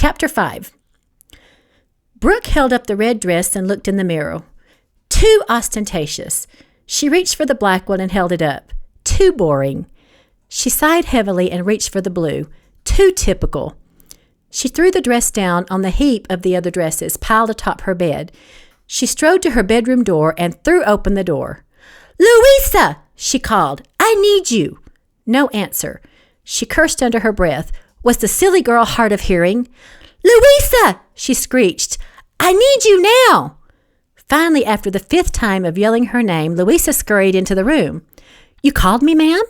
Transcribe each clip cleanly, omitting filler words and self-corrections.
Chapter 5. Brooke held up the red dress and looked in the mirror. Too ostentatious. She reached for the black one and held it up. Too boring. She sighed heavily and reached for the blue. Too typical. She threw the dress down on the heap of the other dresses piled atop her bed. She strode to her bedroom door and threw open the door. "Louisa!" she called. "I need you." No answer. She cursed under her breath. Was the silly girl hard of hearing? "Louisa!" she screeched. "I need you now!" Finally, after the 5th time of yelling her name, Louisa scurried into the room. "You called me, ma'am?"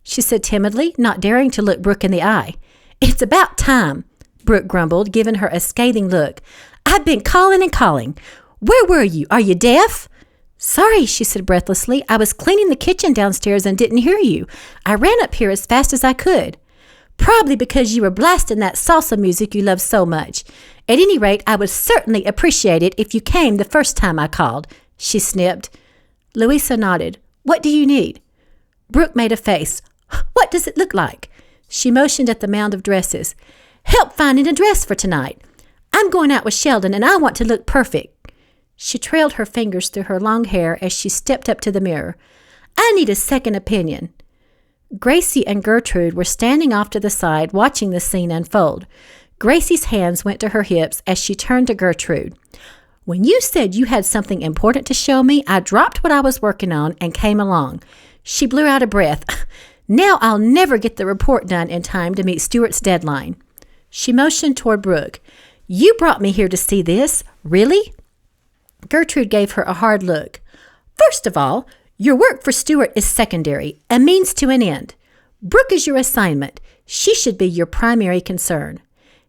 she said timidly, not daring to look Brooke in the eye. "It's about time," Brooke grumbled, giving her a scathing look. "I've been calling and calling. Where were you? Are you deaf?" "Sorry," she said breathlessly. "I was cleaning the kitchen downstairs and didn't hear you. I ran up here as fast as I could." "Probably because you were blasting that salsa music you love so much. At any rate, I would certainly appreciate it if you came the first time I called," she snipped. Louisa nodded. "What do you need?" Brooke made a face. "What does it look like?" She motioned at the mound of dresses. "Help finding a dress for tonight. I'm going out with Sheldon and I want to look perfect." She trailed her fingers through her long hair as she stepped up to the mirror. "I need a second opinion." Gracie and Gertrude were standing off to the side watching the scene unfold. Gracie's hands went to her hips as she turned to Gertrude. "When you said you had something important to show me, I dropped what I was working on and came along." She blew out a breath. "Now I'll never get the report done in time to meet Stuart's deadline." She motioned toward Brooke. "You brought me here to see this? Really?" Gertrude gave her a hard look. "First of all, your work for Stuart is secondary, a means to an end. Brooke is your assignment. She should be your primary concern."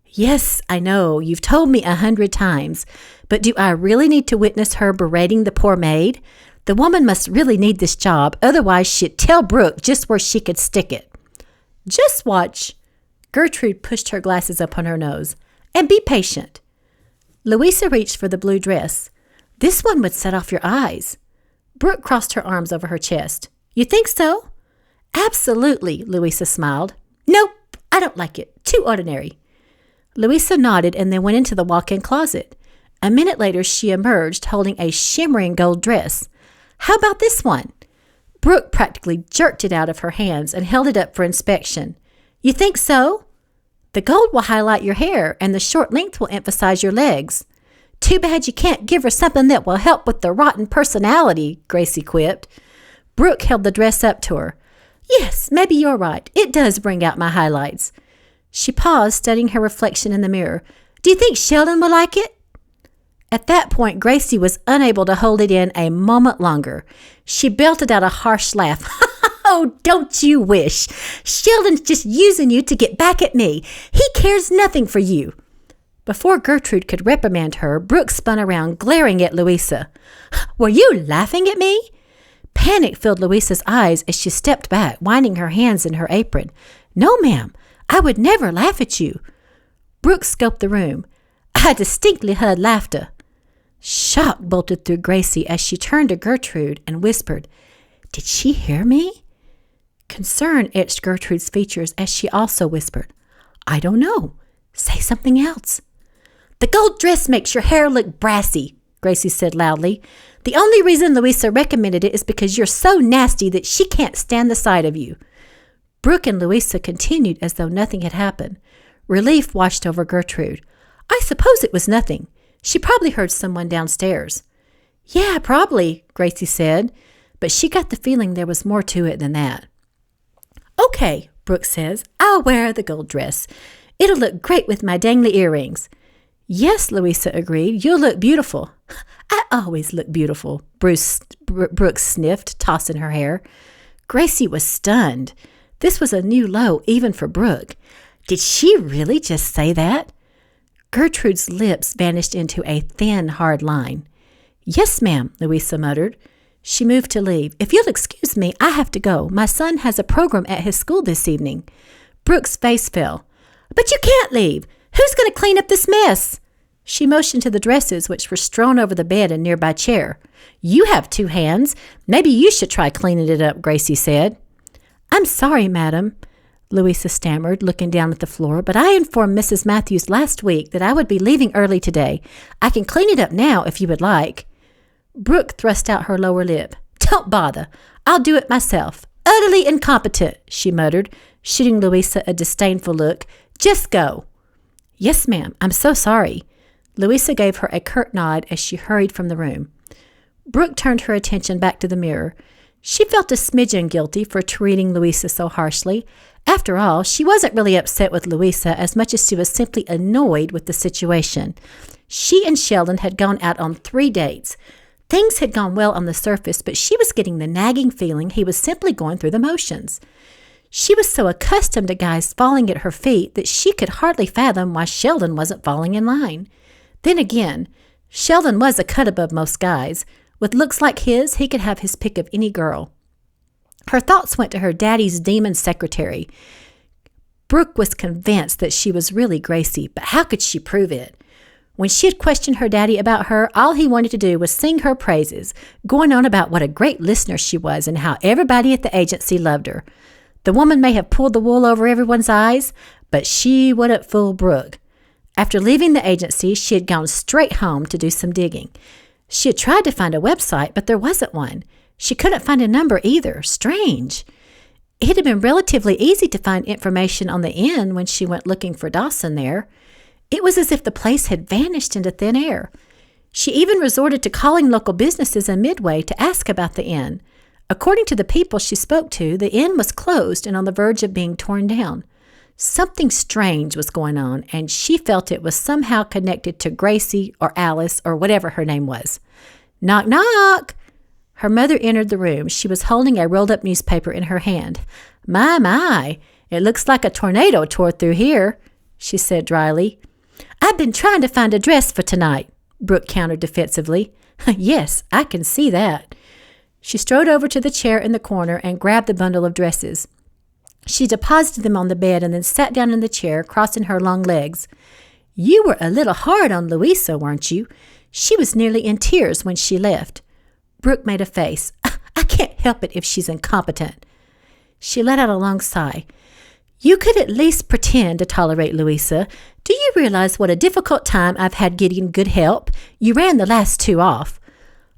"Yes, I know. You've told me 100 times. But do I really need to witness her berating the poor maid? The woman must really need this job. Otherwise, she'd tell Brooke just where she could stick it." "Just watch." Gertrude pushed her glasses up on her nose. "And be patient." Louisa reached for the blue dress. "This one would set off your eyes." Brooke crossed her arms over her chest. "You think so?" "Absolutely," Louisa smiled. "Nope, I don't like it. Too ordinary." Louisa nodded and then went into the walk-in closet. A minute later, she emerged holding a shimmering gold dress. "How about this one?" Brooke practically jerked it out of her hands and held it up for inspection. "You think so?" "The gold will highlight your hair, and the short length will emphasize your legs." "Too bad you can't give her something that will help with the rotten personality," Gracie quipped. Brooke held the dress up to her. "Yes, maybe you're right. It does bring out my highlights." She paused, studying her reflection in the mirror. "Do you think Sheldon will like it?" At that point, Gracie was unable to hold it in a moment longer. She belted out a harsh laugh. "Oh, don't you wish? Sheldon's just using you to get back at me. He cares nothing for you." Before Gertrude could reprimand her, Brooke spun around, glaring at Louisa. "Were you laughing at me?" Panic filled Louisa's eyes as she stepped back, winding her hands in her apron. "No, ma'am. I would never laugh at you." Brooke scoped the room. "I distinctly heard laughter." Shock bolted through Gracie as she turned to Gertrude and whispered, "Did she hear me?" Concern etched Gertrude's features as she also whispered, "I don't know. Say something else." "The gold dress makes your hair look brassy," Gracie said loudly. "The only reason Louisa recommended it is because you're so nasty that she can't stand the sight of you." Brooke and Louisa continued as though nothing had happened. Relief washed over Gertrude. "I suppose it was nothing. She probably heard someone downstairs." "Yeah, probably," Gracie said, but she got the feeling there was more to it than that. "Okay," Brooke says, "I'll wear the gold dress. It'll look great with my dangly earrings." "Yes," Louisa agreed, "you'll look beautiful." "I always look beautiful," Brooke sniffed, tossing her hair. Gracie was stunned. This was a new low even for Brooke. Did she really just say that? Gertrude's lips vanished into a thin, hard line. "Yes, ma'am," Louisa muttered. She moved to leave. "If you'll excuse me, I have to go. My son has a program at his school this evening." Brooke's face fell. "But you can't leave. Who's going to clean up this mess?" She motioned to the dresses, which were strewn over the bed and nearby chair. "You have 2 hands. Maybe you should try cleaning it up," Gracie said. "I'm sorry, madam." Louisa stammered, looking down at the floor, but I informed Mrs. Matthews last week that I would be leaving early today. I can clean it up now if you would like. Brooke thrust out her lower lip. Don't bother. I'll do it myself. Utterly incompetent, she muttered, shooting Louisa a disdainful look. Just go. Yes, ma'am. I'm so sorry. Louisa gave her a curt nod as she hurried from the room. Brooke turned her attention back to the mirror. She felt a smidgen guilty for treating Louisa so harshly. After all, she wasn't really upset with Louisa as much as she was simply annoyed with the situation. She and Sheldon had gone out on 3 dates. Things had gone well on the surface, but she was getting the nagging feeling he was simply going through the motions. She was so accustomed to guys falling at her feet that she could hardly fathom why Sheldon wasn't falling in line. Then again, Sheldon was a cut above most guys. With looks like his, he could have his pick of any girl. Her thoughts went to her daddy's demon secretary. Brooke was convinced that she was really Gracie, but how could she prove it? When she had questioned her daddy about her, all he wanted to do was sing her praises, going on about what a great listener she was and how everybody at the agency loved her. The woman may have pulled the wool over everyone's eyes, but she wouldn't fool Brooke. After leaving the agency, she had gone straight home to do some digging. She had tried to find a website, but there wasn't one. She couldn't find a number either. Strange. It had been relatively easy to find information on the inn when she went looking for Dawson there. It was as if the place had vanished into thin air. She even resorted to calling local businesses in Midway to ask about the inn. According to the people she spoke to, the inn was closed and on the verge of being torn down. Something strange was going on, and she felt it was somehow connected to Gracie or Alice or whatever her name was. Knock, knock! Her mother entered the room. She was holding a rolled-up newspaper in her hand. My, it looks like a tornado tore through here, she said dryly. I've been trying to find a dress for tonight, Brooke countered defensively. Yes, I can see that. She strode over to the chair in the corner and grabbed the bundle of dresses. She deposited them on the bed and then sat down in the chair, crossing her long legs. You were a little hard on Louisa, weren't you? She was nearly in tears when she left. Brooke made a face. I can't help it if she's incompetent. She let out a long sigh. You could at least pretend to tolerate Louisa. Do you realize what a difficult time I've had getting good help? You ran the last 2 off.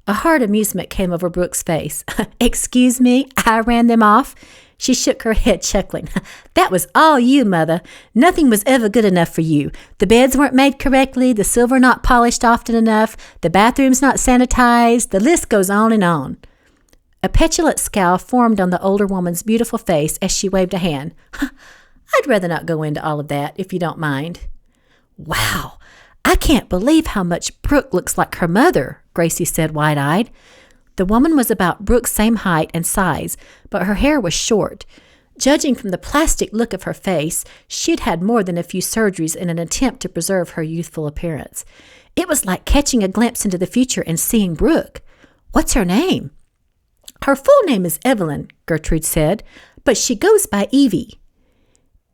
A hard amusement came over Brooke's face. Excuse me, I ran them off? She shook her head, chuckling. That was all you, Mother. Nothing was ever good enough for you. The beds weren't made correctly, the silver not polished often enough, the bathrooms not sanitized, the list goes on and on. A petulant scowl formed on the older woman's beautiful face as she waved a hand. I'd rather not go into all of that, if you don't mind. Wow, I can't believe how much Brooke looks like her mother, Gracie said wide-eyed. The woman was about Brooke's same height and size, but her hair was short. Judging from the plastic look of her face, she'd had more than a few surgeries in an attempt to preserve her youthful appearance. It was like catching a glimpse into the future and seeing Brooke. What's her name? Her full name is Evelyn, Gertrude said, but she goes by Evie.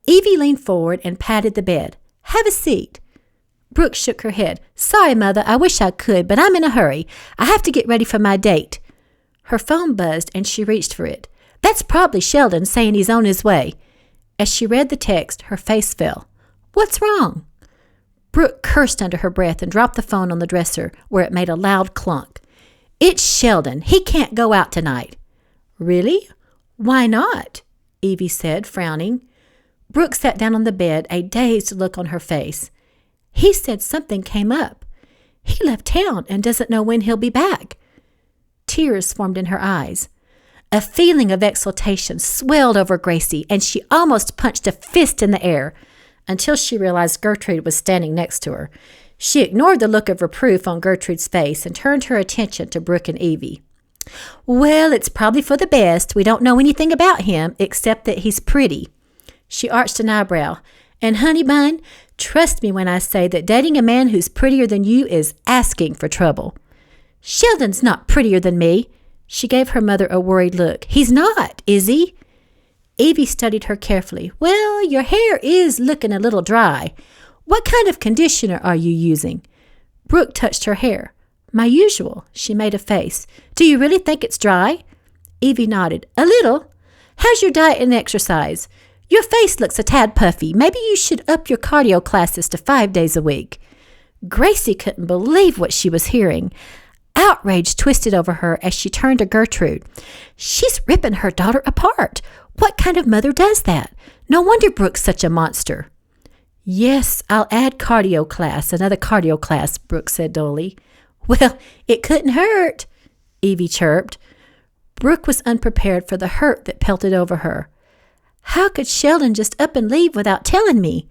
Evie leaned forward and patted the bed. Have a seat. Brooke shook her head. Sorry, Mother, I wish I could, but I'm in a hurry. I have to get ready for my date. Her phone buzzed and she reached for it. That's probably Sheldon saying he's on his way. As she read the text, her face fell. What's wrong? Brooke cursed under her breath and dropped the phone on the dresser, where it made a loud clunk. It's Sheldon. He can't go out tonight. Really? Why not? Evie said, frowning. Brooke sat down on the bed, a dazed look on her face. He said something came up. He left town and doesn't know when he'll be back. Tears formed in her eyes. A feeling of exultation swelled over Gracie, and she almost punched a fist in the air until she realized Gertrude was standing next to her. She ignored the look of reproof on Gertrude's face and turned her attention to Brooke and Evie. Well, it's probably for the best. We don't know anything about him except that he's pretty. She arched an eyebrow. And honey bun, trust me when I say that dating a man who's prettier than you is asking for trouble. Sheldon's not prettier than me. She gave her mother a worried look. He's not, is he? Evie studied her carefully. Well, your hair is looking a little dry. What kind of conditioner are you using? Brooke touched her hair. My usual. She made a face. Do you really think it's dry? Evie nodded. A little. How's your diet and exercise? Your face looks a tad puffy. Maybe you should up your cardio classes to 5 days a week." Gracie couldn't believe what she was hearing. Outrage twisted over her as she turned to Gertrude. "She's ripping her daughter apart. What kind of mother does that? No wonder Brooke's such a monster." "Yes, I'll add another cardio class," Brooke said dully. "Well, it couldn't hurt," Evie chirped. Brooke was unprepared for the hurt that pelted over her. "How could Sheldon just up and leave without telling me?"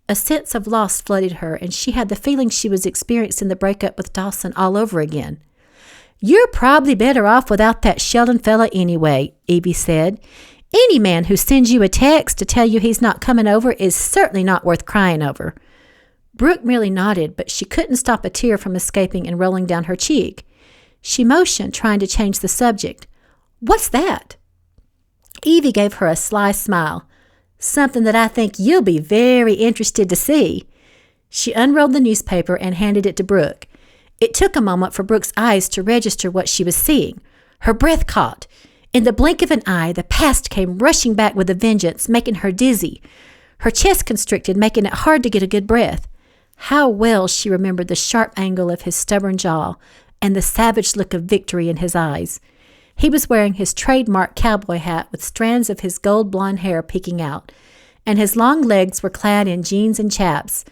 A sense of loss flooded her, and she had the feeling she was experiencing the breakup with Dawson all over again. "You're probably better off without that Sheldon fella anyway," Evie said. "Any man who sends you a text to tell you he's not coming over is certainly not worth crying over." Brooke merely nodded, but she couldn't stop a tear from escaping and rolling down her cheek. She motioned, trying to change the subject. "What's that?" Evie gave her a sly smile. "Something that I think you'll be very interested to see." She unrolled the newspaper and handed it to Brooke. It took a moment for Brooke's eyes to register what she was seeing. Her breath caught. In the blink of an eye, the past came rushing back with a vengeance, making her dizzy. Her chest constricted, making it hard to get a good breath. How well she remembered the sharp angle of his stubborn jaw and the savage look of victory in his eyes. He was wearing his trademark cowboy hat with strands of his gold blonde hair peeking out, and his long legs were clad in jeans and chaps.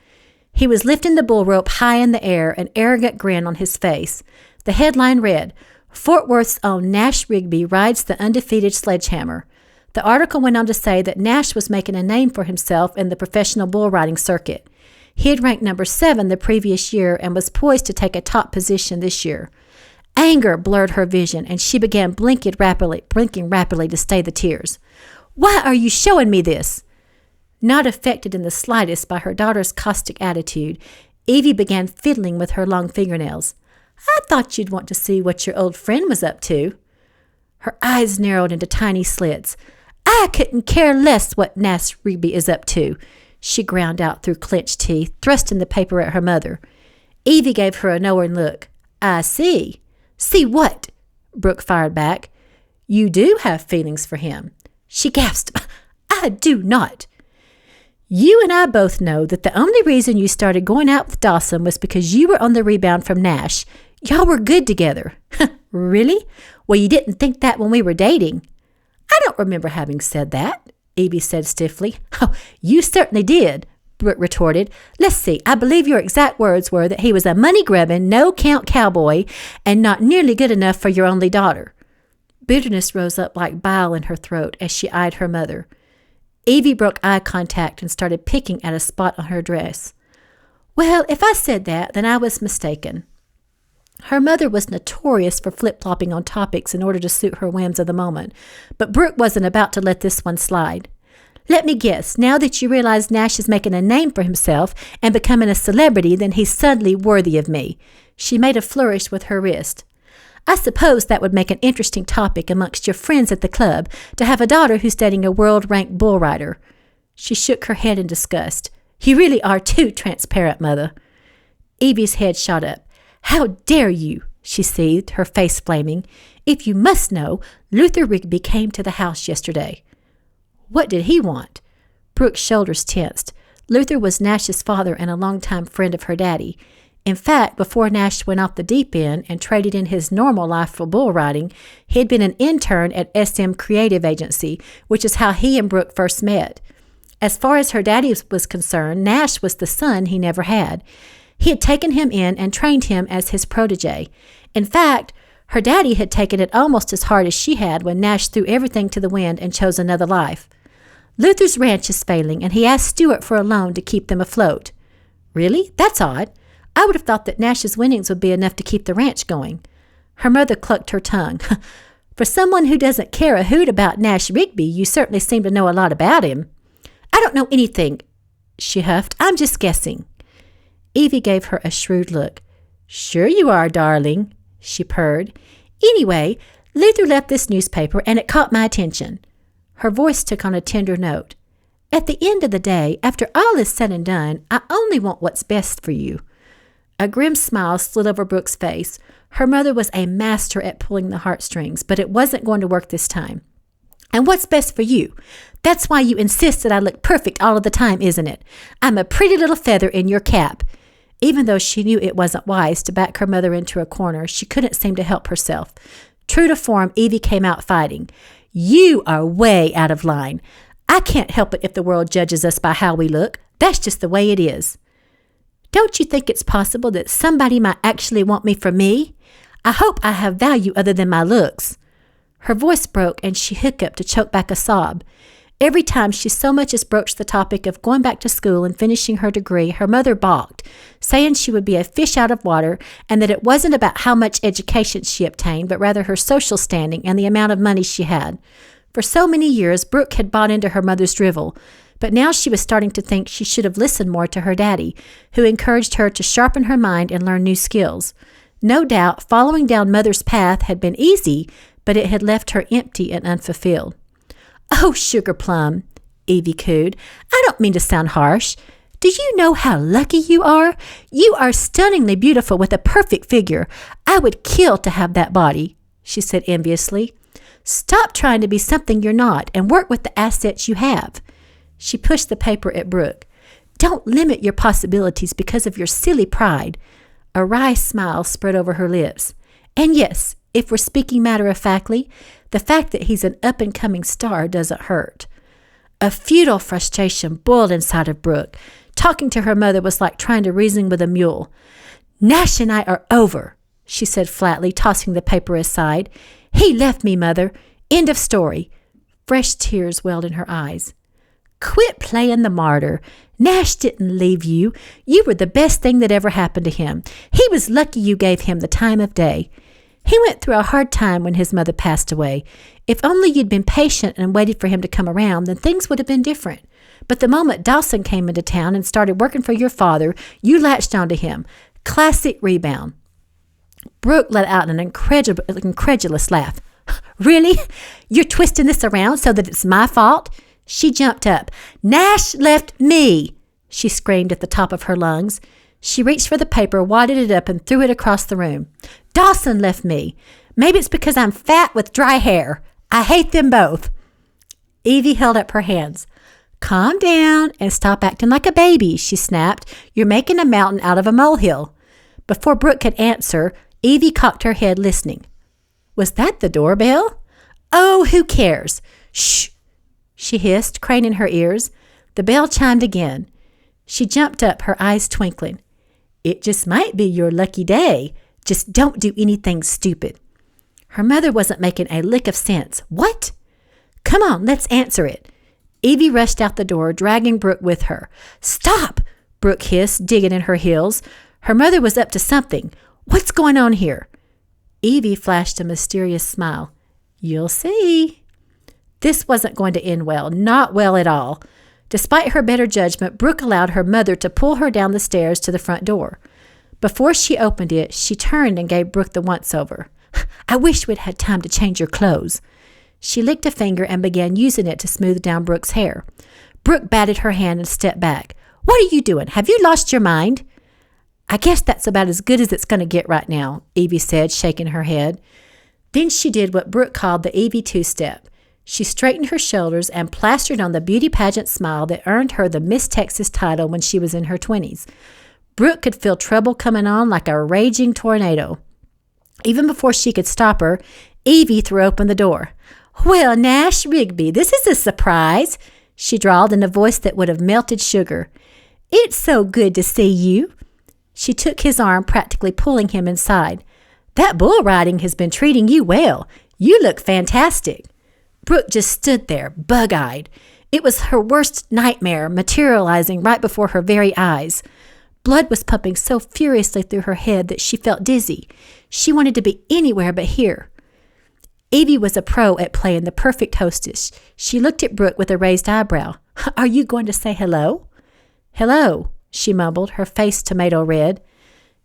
He was lifting the bull rope high in the air, an arrogant grin on his face. The headline read, "Fort Worth's own Nash Rigby rides the undefeated sledgehammer." The article went on to say that Nash was making a name for himself in the professional bull riding circuit. He had ranked number 7 the previous year and was poised to take a top position this year. Anger blurred her vision, and she began blinking rapidly to stay the tears. "Why are you showing me this?" Not affected in the slightest by her daughter's caustic attitude, Evie began fiddling with her long fingernails. "I thought you'd want to see what your old friend was up to." Her eyes narrowed into tiny slits. "I couldn't care less what Nash Rigby is up to," she ground out through clenched teeth, thrusting the paper at her mother. Evie gave her a knowing look. "I see." "See what?" Brooke fired back. "You do have feelings for him." She gasped. "I do not." "You and I both know that the only reason you started going out with Dawson was because you were on the rebound from Nash. Y'all were good together." "Really? Well, you didn't think that when we were dating." "I don't remember having said that," Evie said stiffly. "Oh, you certainly did," Brooke retorted. "Let's see, I believe your exact words were that he was a money-grubbing, no-count cowboy and not nearly good enough for your only daughter." Bitterness rose up like bile in her throat as she eyed her mother. Evie broke eye contact and started picking at a spot on her dress. "Well, if I said that, then I was mistaken." Her mother was notorious for flip-flopping on topics in order to suit her whims of the moment, but Brooke wasn't about to let this one slide. "Let me guess, now that you realize Nash is making a name for himself and becoming a celebrity, then he's suddenly worthy of me." She made a flourish with her wrist. "I suppose that would make an interesting topic amongst your friends at the club, to have a daughter who's dating a world-ranked bull rider." She shook her head in disgust. "You really are too transparent, Mother." Evie's head shot up. "How dare you?" she seethed, her face flaming. "If you must know, Luther Rigby came to the house yesterday." "What did he want?" Brooke's shoulders tensed. Luther was Nash's father and a longtime friend of her daddy. In fact, before Nash went off the deep end and traded in his normal life for bull riding, he had been an intern at SM Creative Agency, which is how he and Brooke first met. As far as her daddy was concerned, Nash was the son he never had. He had taken him in and trained him as his protege. In fact, her daddy had taken it almost as hard as she had when Nash threw everything to the wind and chose another life. "Luther's ranch is failing, and he asked Stewart for a loan to keep them afloat." "Really? That's odd. I would have thought that Nash's winnings would be enough to keep the ranch going." Her mother clucked her tongue. "For someone who doesn't care a hoot about Nash Rigby, you certainly seem to know a lot about him." "I don't know anything," she huffed. "I'm just guessing." Evie gave her a shrewd look. "Sure you are, darling," she purred. "Anyway, Luther left this newspaper, and it caught my attention." Her voice took on a tender note. "At the end of the day, after all is said and done, I only want what's best for you." A grim smile slid over Brooke's face. Her mother was a master at pulling the heartstrings, but it wasn't going to work this time. "And what's best for you? That's why you insist that I look perfect all of the time, isn't it? I'm a pretty little feather in your cap." Even though she knew it wasn't wise to back her mother into a corner, she couldn't seem to help herself. True to form, Evie came out fighting. "You are way out of line. I can't help it if the world judges us by how we look. That's just the way it is." "Don't you think it's possible that somebody might actually want me for me? I hope I have value other than my looks." Her voice broke and she hiccuped to choke back a sob. Every time she so much as broached the topic of going back to school and finishing her degree, her mother balked, saying she would be a fish out of water and that it wasn't about how much education she obtained, but rather her social standing and the amount of money she had. For so many years, Brooke had bought into her mother's drivel, but now she was starting to think she should have listened more to her daddy, who encouraged her to sharpen her mind and learn new skills. No doubt, following down mother's path had been easy, but it had left her empty and unfulfilled. "Oh, Sugar Plum," Evie cooed, "I don't mean to sound harsh. Do you know how lucky you are? You are stunningly beautiful with a perfect figure. I would kill to have that body," she said enviously. "Stop trying to be something you're not and work with the assets you have." She pushed the paper at Brooke. "Don't limit your possibilities because of your silly pride." A wry smile spread over her lips. "And yes, if we're speaking matter-of-factly, the fact that he's an up-and-coming star doesn't hurt." A futile frustration boiled inside of Brooke. Talking to her mother was like trying to reason with a mule. "Nash and I are over," she said flatly, tossing the paper aside. "He left me, Mother. End of story." Fresh tears welled in her eyes. "Quit playing the martyr. Nash didn't leave you. You were the best thing that ever happened to him. He was lucky you gave him the time of day. He went through a hard time when his mother passed away. If only you'd been patient and waited for him to come around, then things would have been different. But the moment Dawson came into town and started working for your father, you latched onto him. Classic rebound." Brooke let out an incredulous laugh. "Really? You're twisting this around so that it's my fault?" She jumped up. "Nash left me!" she screamed at the top of her lungs. She reached for the paper, wadded it up, and threw it across the room. "Dawson left me. Maybe it's because I'm fat with dry hair. I hate them both." Evie held up her hands. "Calm down and stop acting like a baby," she snapped. "You're making a mountain out of a molehill." Before Brooke could answer, Evie cocked her head, listening. "Was that the doorbell?" "Oh, who cares?" "Shh," she hissed, craning her ears. The bell chimed again. She jumped up, her eyes twinkling. "It just might be your lucky day. Just don't do anything stupid." Her mother wasn't making a lick of sense. "What?" "Come on, let's answer it." Evie rushed out the door, dragging Brooke with her. "Stop!" Brooke hissed, digging in her heels. Her mother was up to something. "What's going on here?" Evie flashed a mysterious smile. "You'll see." This wasn't going to end well, not well at all. Despite her better judgment, Brooke allowed her mother to pull her down the stairs to the front door. Before she opened it, she turned and gave Brooke the once-over. "I wish we'd had time to change your clothes." She licked a finger and began using it to smooth down Brooke's hair. Brooke batted her hand and stepped back. "What are you doing? Have you lost your mind?" "I guess that's about as good as it's going to get right now," Evie said, shaking her head. Then she did what Brooke called the Evie two-step. She straightened her shoulders and plastered on the beauty pageant smile that earned her the Miss Texas title when she was in her 20s. Brooke could feel trouble coming on like a raging tornado. Even before she could stop her, Evie threw open the door. "Well, Nash Rigby, this is a surprise," she drawled in a voice that would have melted sugar. "It's so good to see you." She took his arm, practically pulling him inside. "That bull riding has been treating you well. You look fantastic." Brooke just stood there, bug-eyed. It was her worst nightmare materializing right before her very eyes. Blood was pumping so furiously through her head that she felt dizzy. She wanted to be anywhere but here. Evie was a pro at playing the perfect hostess. She looked at Brooke with a raised eyebrow. "Are you going to say hello?" "Hello," she mumbled, her face tomato red.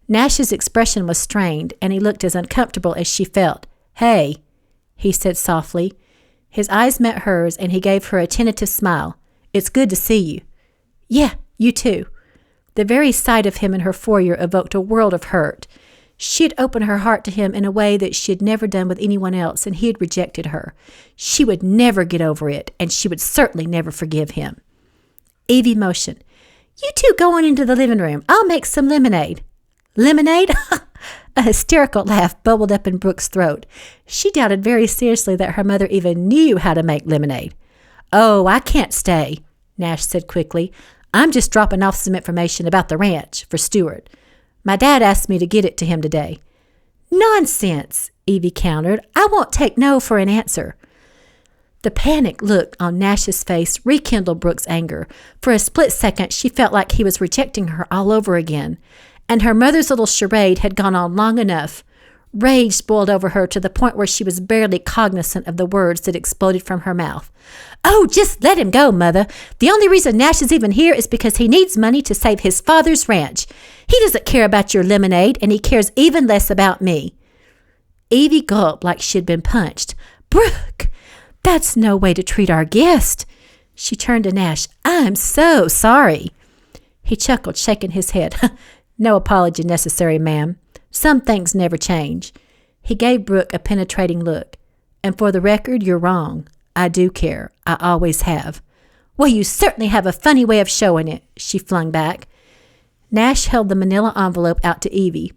Nash's expression was strained, and he looked as uncomfortable as she felt. "Hey," he said softly. His eyes met hers, and he gave her a tentative smile. "It's good to see you." "Yeah, you too." The very sight of him in her foyer evoked a world of hurt. She had opened her heart to him in a way that she had never done with anyone else, and he had rejected her. She would never get over it, and she would certainly never forgive him. Evie motioned. "You two go on into the living room. I'll make some lemonade." "Lemonade?" A hysterical laugh bubbled up in Brooke's throat. She doubted very seriously that her mother even knew how to make lemonade. "Oh, I can't stay," Nash said quickly. "I'm just dropping off some information about the ranch for Stuart. My dad asked me to get it to him today." "Nonsense," Evie countered. "I won't take no for an answer." The panic look on Nash's face rekindled Brooke's anger. For a split second, she felt like he was rejecting her all over again. And her mother's little charade had gone on long enough. Rage boiled over her to the point where she was barely cognizant of the words that exploded from her mouth. "Oh, just let him go, Mother. The only reason Nash is even here is because he needs money to save his father's ranch. He doesn't care about your lemonade, and he cares even less about me." Evie gulped like she'd been punched. "Brooke, that's no way to treat our guest." She turned to Nash. "I'm so sorry." He chuckled, shaking his head. "No apology necessary, ma'am. Some things never change." He gave Brooke a penetrating look. "And for the record, you're wrong. I do care. I always have." "Well, you certainly have a funny way of showing it," she flung back. Nash held the manila envelope out to Evie.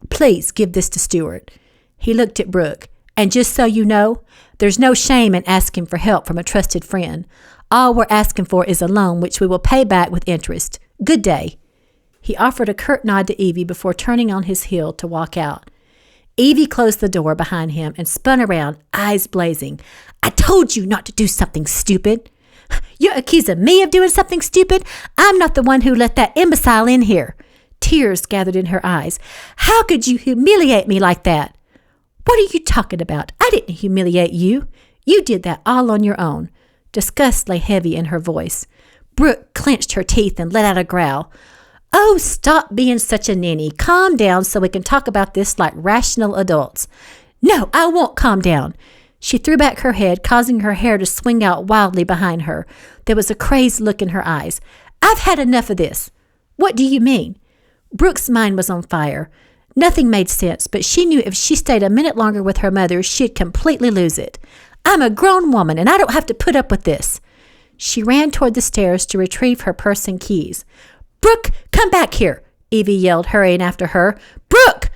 "Please give this to Stuart." He looked at Brooke. "And just so you know, there's no shame in asking for help from a trusted friend. All we're asking for is a loan which we will pay back with interest. Good day." He offered a curt nod to Evie before turning on his heel to walk out. Evie closed the door behind him and spun around, eyes blazing. "I told you not to do something stupid." "You're accusing me of doing something stupid? I'm not the one who let that imbecile in here." Tears gathered in her eyes. "How could you humiliate me like that?" "What are you talking about? I didn't humiliate you. You did that all on your own." Disgust lay heavy in her voice. Brooke clenched her teeth and let out a growl. "Oh, stop being such a ninny. Calm down so we can talk about this like rational adults." "No, I won't calm down." She threw back her head, causing her hair to swing out wildly behind her. There was a crazed look in her eyes. "I've had enough of this." "What do you mean?" Brooke's mind was on fire. Nothing made sense, but she knew if she stayed a minute longer with her mother, she'd completely lose it. "I'm a grown woman, and I don't have to put up with this." She ran toward the stairs to retrieve her purse and keys. "Brooke, come back here," Evie yelled, hurrying after her. "Brooke!"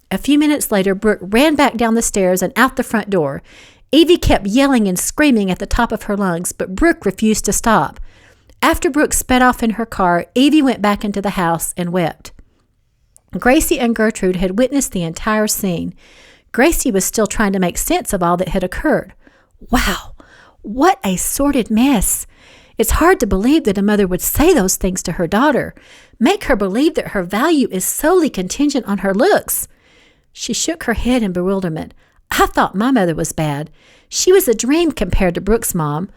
A few minutes later, Brooke ran back down the stairs and out the front door. Evie kept yelling and screaming at the top of her lungs, but Brooke refused to stop. After Brooke sped off in her car, Evie went back into the house and wept. Gracie and Gertrude had witnessed the entire scene. Gracie was still trying to make sense of all that had occurred. Wow, what a sordid mess. It's hard to believe that a mother would say those things to her daughter, make her believe that her value is solely contingent on her looks. She shook her head in bewilderment. "I thought my mother was bad. She was a dream compared to Brooke's mom.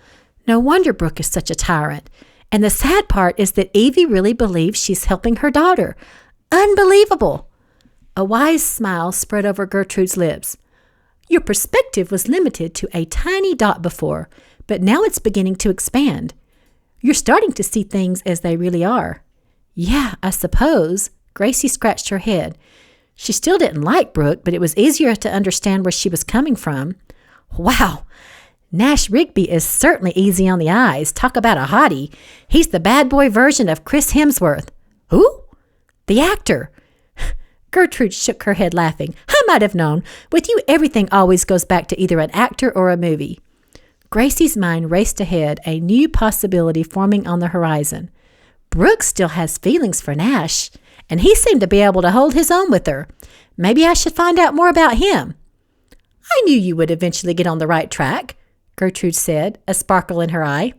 No wonder Brooke is such a tyrant. And the sad part is that Evie really believes she's helping her daughter. Unbelievable." A wise smile spread over Gertrude's lips. "Your perspective was limited to a tiny dot before, but now it's beginning to expand. You're starting to see things as they really are." "Yeah, I suppose." Gracie scratched her head. She still didn't like Brooke, but it was easier to understand where she was coming from. "Wow, Nash Rigby is certainly easy on the eyes. Talk about a hottie. He's the bad boy version of Chris Hemsworth." "Who?" "The actor." Gertrude shook her head, laughing. "I might have known. With you, everything always goes back to either an actor or a movie." Gracie's mind raced ahead, a new possibility forming on the horizon. Brooke still has feelings for Nash, and he seemed to be able to hold his own with her. Maybe I should find out more about him. "I knew you would eventually get on the right track," Gertrude said, a sparkle in her eye.